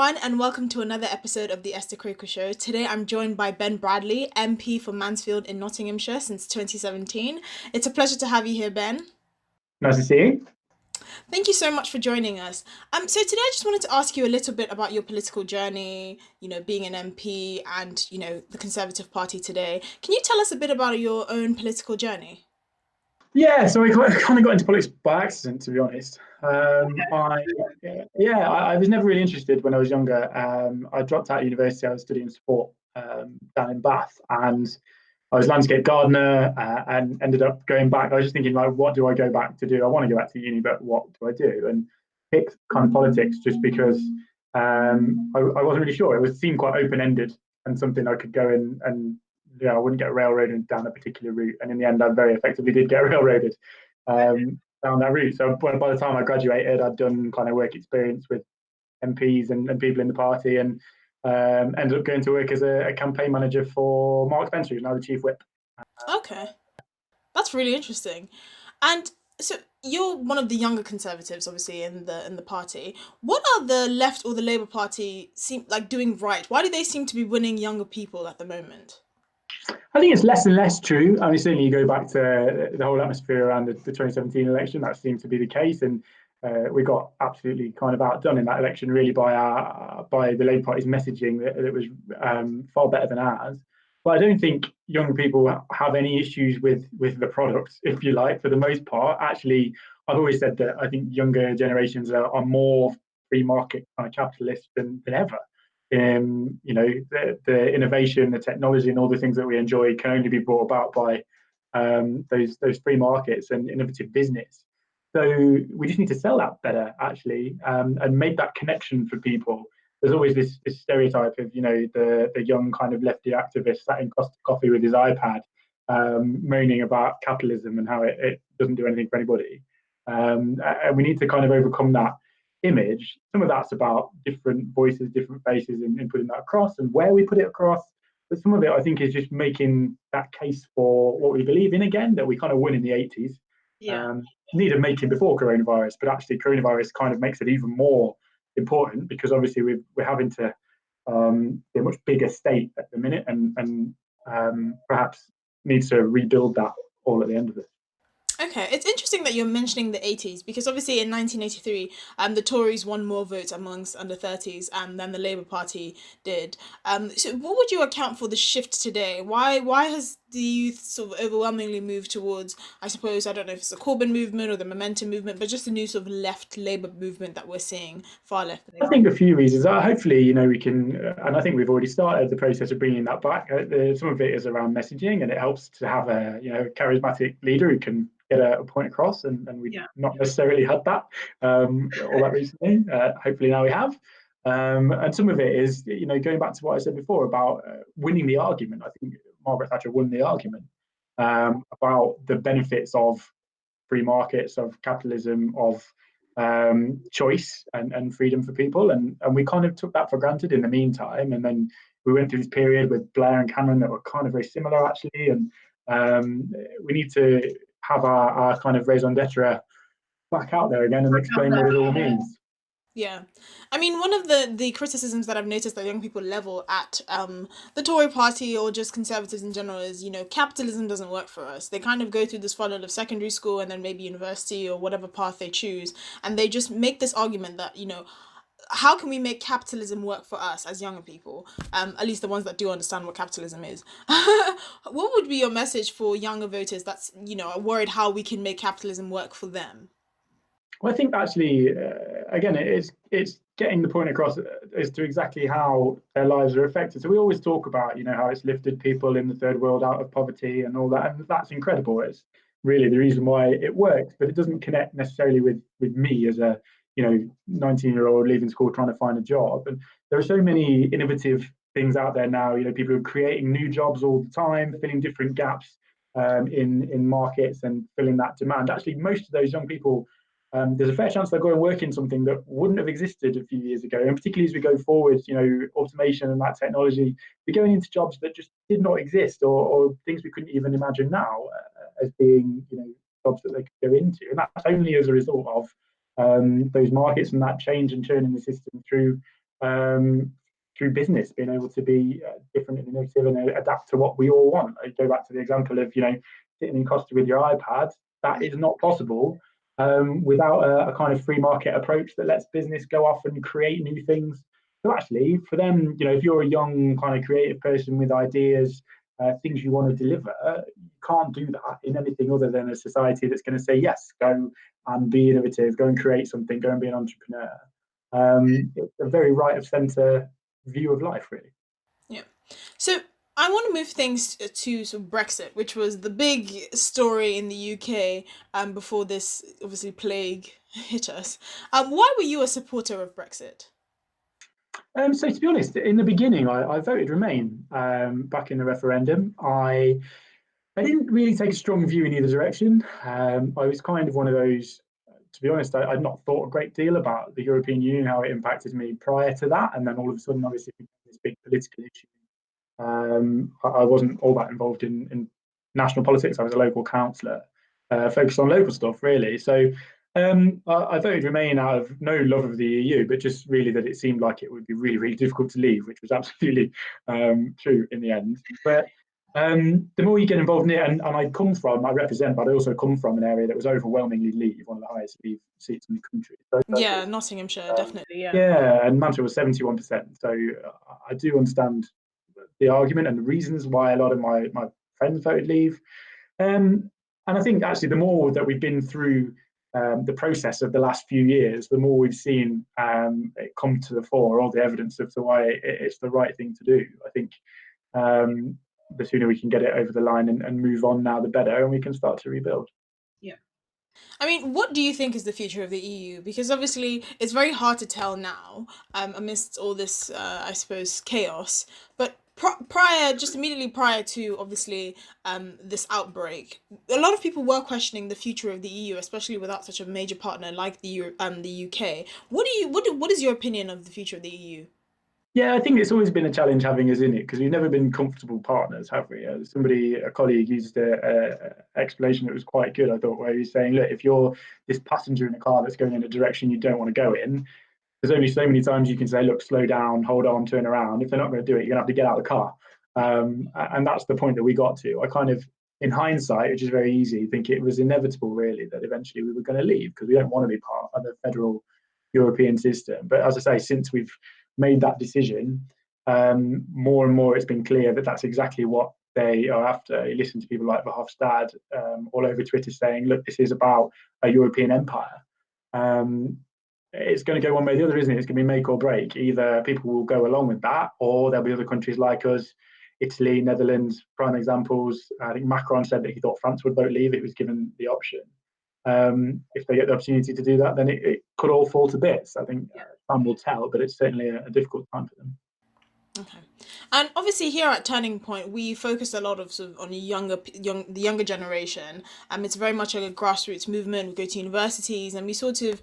everyone, and welcome to another episode of the Esther Krakue Show. Today, I'm joined by Ben Bradley, MP for Mansfield in Nottinghamshire since 2017. It's a pleasure to have you here, Ben. Nice to see you. Thank you so much for joining us. So today, I just wanted to ask you a little bit about your political journey. Being an MP and the Conservative Party today. Can you tell us a bit about your own political journey? Yeah, so kind of got into politics by accident, to be honest. I was never really interested when I was younger. I dropped out of university. I was studying sport down in Bath, and I was landscape gardener and ended up going back. I was just thinking, like, what do I go back to do? I want to go back to uni, but what do I do? And picked kind of politics just because I wasn't really sure. Seemed quite open ended and something I could go in and I wouldn't get railroaded down a particular route. And in the end, I very effectively did get railroaded down that route. So by the time I graduated, I'd done kind of work experience with MPs and people in the party, and ended up going to work as a campaign manager for Mark Spencer, who's now the chief whip. Okay, that's really interesting. And so you're one of the younger Conservatives, obviously in the party. What are the left or the Labour Party seem like doing right? Why do they seem to be winning younger people at the moment? I think it's less and less true. I mean, certainly you go back to the whole atmosphere around the 2017 election, that seemed to be the case. And we got absolutely kind of outdone in that election, really, by the Labour Party's messaging that was far better than ours. But I don't think young people have any issues with the product, if you like, for the most part. Actually, I've always said that I think younger generations are more free market kind of capitalists than ever. The innovation, the technology, and all the things that we enjoy can only be brought about by those free markets and innovative business. So we just need to sell that better, actually, and make that connection for people. There's always this stereotype of the young kind of lefty activist sat in Costa Coffee with his iPad, moaning about capitalism and how it doesn't do anything for anybody. And we need to kind of overcome that image. Some of that's about different voices, different faces, and putting that across and where we put it across. But some of it, I think, is just making that case for what we believe in again, that we kind of won in the 80s. Yeah. Needed making before coronavirus, but actually, coronavirus kind of makes it even more important because obviously we're having to be a much bigger state at the minute and perhaps needs to rebuild that all at the end of it. Okay, it's interesting that you're mentioning the 80s because obviously in 1983, the Tories won more votes amongst under 30s than the Labour Party did. So what would you account for the shift today? Why has the youth sort of overwhelmingly moved towards, I suppose, I don't know if it's the Corbyn movement or the Momentum movement, but just the new sort of left Labour movement that we're seeing, far left I Labour? think a few reasons. Hopefully, we can, and I think we've already started the process of bringing that back. Some of it is around messaging, and it helps to have a charismatic leader who can get a point across. And we've Yeah. not necessarily had that all that recently. Hopefully now we have. And some of it is going back to what I said before about winning the argument. I think Margaret Thatcher won the argument about the benefits of free markets, of capitalism, of choice and freedom for people. And we kind of took that for granted in the meantime. And then we went through this period with Blair and Cameron that were kind of very similar, actually. And we need to have our kind of raison d'etre back out there again and explain what it all means. Yeah, I mean, one of the criticisms that I've noticed that young people level at the Tory party or just conservatives in general is, capitalism doesn't work for us. They kind of go through this funnel of secondary school and then maybe university or whatever path they choose, and they just make this argument that, how can we make capitalism work for us as younger people? At least the ones that do understand what capitalism is. What would be your message for younger voters that's, are worried how we can make capitalism work for them? Well, I think actually, again, it's getting the point across as to exactly how their lives are affected. So we always talk about, how it's lifted people in the third world out of poverty and all that, and that's incredible. It's really the reason why it works, but it doesn't connect necessarily with me as a 19-year-old leaving school trying to find a job. And there are so many innovative things out there now. People are creating new jobs all the time, filling different gaps in markets and filling that demand. Actually, most of those young people there's a fair chance they'll go and work in something that wouldn't have existed a few years ago. And particularly as we go forward, automation and that technology, we're going into jobs that just did not exist or things we couldn't even imagine now as being, jobs that they could go into. And that's only as a result of those markets and that change and churning the system through through business, being able to be different and innovative and adapt to what we all want. I go back to the example of sitting in Costa with your iPad. That is not possible without a kind of free market approach that lets business go off and create new things. So actually, for them, if you're a young kind of creative person with ideas, things you want to deliver, you can't do that in anything other than a society that's going to say yes, go and be innovative, go and create something, go and be an entrepreneur. It's a very right of centre view of life, really. Yeah. So I want to move things to sort of Brexit, which was the big story in the UK before this obviously plague hit us. Why were you a supporter of Brexit? So to be honest, in the beginning, I voted Remain back in the referendum. I didn't really take a strong view in either direction. I was kind of one of those. To be honest, I'd not thought a great deal about the European Union, how it impacted me prior to that, and then all of a sudden, obviously, it became this big political issue. I wasn't all that involved in national politics. I was a local councillor, focused on local stuff really. So I voted Remain out of no love of the EU, but just really that it seemed like it would be really, really difficult to leave, which was absolutely true in the end. But the more you get involved in it, and I represent, but I also come from an area that was overwhelmingly Leave, one of the highest Leave seats in the country. So Yeah, Nottinghamshire, definitely. Yeah. yeah, and Manchester was 71%. So I do understand the argument and the reasons why a lot of my friends voted Leave. And I think actually the more that we've been through the process of the last few years, the more we've seen it come to the fore, all the evidence of why it's the right thing to do. I think the sooner we can get it over the line and move on now, the better, and we can start to rebuild. Yeah. I mean, what do you think is the future of the EU? Because obviously, it's very hard to tell now, amidst all this, I suppose, chaos. But just immediately prior to obviously this outbreak, a lot of people were questioning the future of the EU, especially without such a major partner like the UK. What is your opinion of the future of the EU? Yeah, I think it's always been a challenge having us in it because we've never been comfortable partners, have we? A colleague used a explanation that was quite good, I thought, where he's saying, look, if you're this passenger in a car that's going in a direction you don't want to go in, there's only so many times you can say, look, slow down, hold on, turn around. If they're not going to do it, you're going to have to get out of the car. And that's the point that we got to. I kind of, in hindsight, which is very easy, think it was inevitable, really, that eventually we were going to leave because we don't want to be part of the federal European system. But as I say, since we've made that decision, more and more it's been clear that that's exactly what they are after. You listen to people like Verhofstadt all over Twitter saying, look, this is about a European empire. It's going to go one way or the other, isn't it? It's going to be make or break. Either people will go along with that, or there'll be other countries like us, Italy, Netherlands, prime examples. I think Macron said that he thought France would vote leave if it was given the option. If they get the opportunity to do that, then it could all fall to bits. I think time will tell, but it's certainly a difficult time for them. Okay. And obviously here at Turning Point, we focus a lot of sort of on the younger generation. It's very much like a grassroots movement. We go to universities and we sort of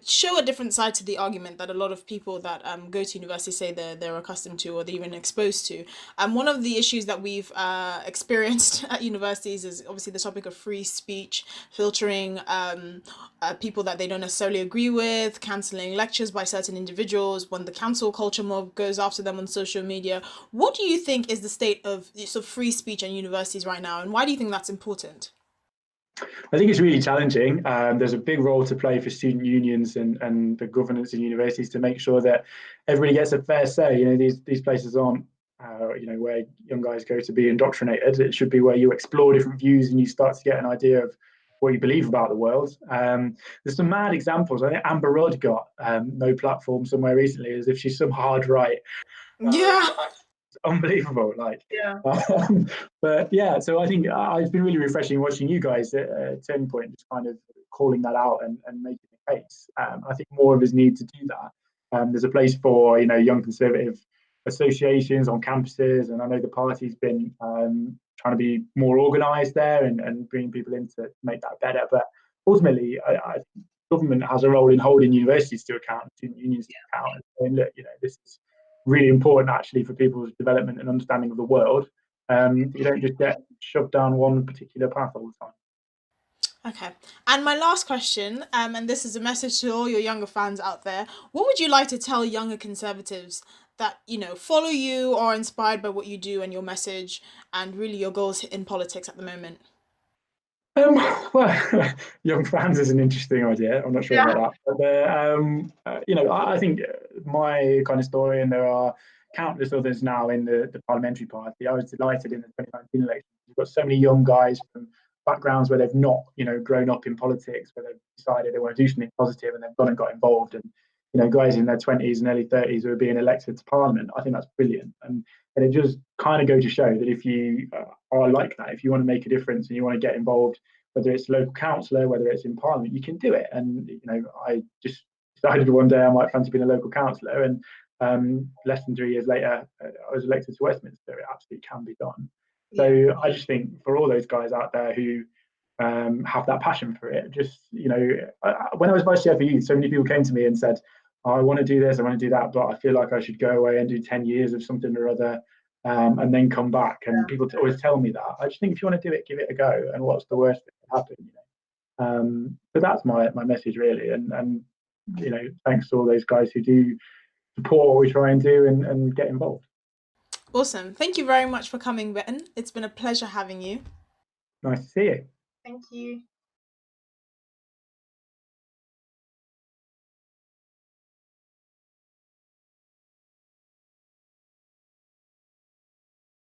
show a different side to the argument that a lot of people that go to university say they're accustomed to or they're even exposed to. One of the issues that we've experienced at universities is obviously the topic of free speech, filtering people that they don't necessarily agree with, cancelling lectures by certain individuals, when the cancel culture mob goes after them on social media. What do you think is the state of sort of free speech in universities right now, and why do you think that's important? I think it's really challenging. There's a big role to play for student unions and the governance in universities to make sure that everybody gets a fair say. These places aren't where young guys go to be indoctrinated. It should be where you explore different views and you start to get an idea of what you believe about the world. There's some mad examples. I think Amber Rudd got no platform somewhere recently, as if she's some hard right. Yeah. It's unbelievable. Like, Yeah. but yeah, so I think it's been really refreshing watching you guys at Turning Point, just kind of calling that out and making a case. I think more of us need to do that. There's a place for young conservative associations on campuses, and I know the party's been trying to be more organised there and bringing people in to make that better. But ultimately, I think government has a role in holding universities to account, student unions to account, and saying, look, this is really important actually for people's development and understanding of the world. You don't just get shoved down one particular path all the time. Okay. And my last question, and this is a message to all your younger fans out there. What would you like to tell younger conservatives that, follow you or are inspired by what you do and your message and really your goals in politics at the moment? Um, well, young fans is an interesting idea. I'm not sure Yeah. about that, but I think my kind of story, and there are countless others now in the parliamentary party. I was delighted in the 2019 election. You've got so many young guys from backgrounds where they've not, grown up in politics, where they've decided they want to do something positive, and they've gone and got involved. And guys in their 20s and early 30s who are being elected to parliament. I think that's brilliant, and it just kind of go to show that if you are like that, if you want to make a difference and you want to get involved, whether it's local councillor, whether it's in parliament, you can do it. And I just decided one day I might fancy being a local councillor, and less than 3 years later, I was elected to Westminster. It absolutely can be done. Yeah. So I just think for all those guys out there who have that passion for it, just when I was vice chair for youth, so many people came to me and said, oh, I want to do this, I want to do that, but I feel like I should go away and do 10 years of something or other, and then come back. And people always tell me that. I just think if you want to do it, give it a go. And what's the worst that can happen? But that's my message really. And thanks to all those guys who do support what we try and do and get involved. Awesome. Thank you very much for coming, Ben. It's been a pleasure having you. Nice to see you. Thank you.